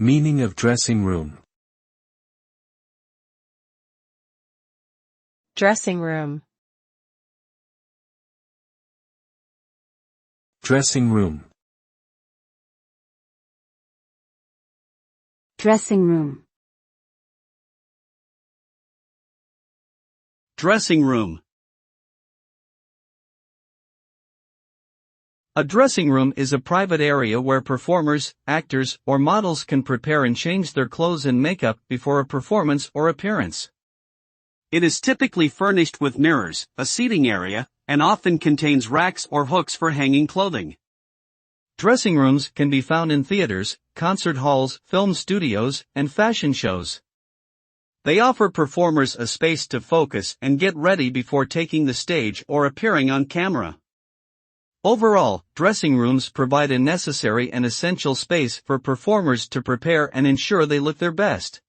Meaning of dressing room. Dressing room. Dressing room. Dressing room. Dressing room. A dressing room is a private area where performers, actors, or models can prepare and change their clothes and makeup before a performance or appearance. It is typically furnished with mirrors, a seating area, and often contains racks or hooks for hanging clothing. Dressing rooms can be found in theaters, concert halls, film studios, and fashion shows. They offer performers a space to focus and get ready before taking the stage or appearing on camera. Overall, dressing rooms provide a necessary and essential space for performers to prepare and ensure they look their best.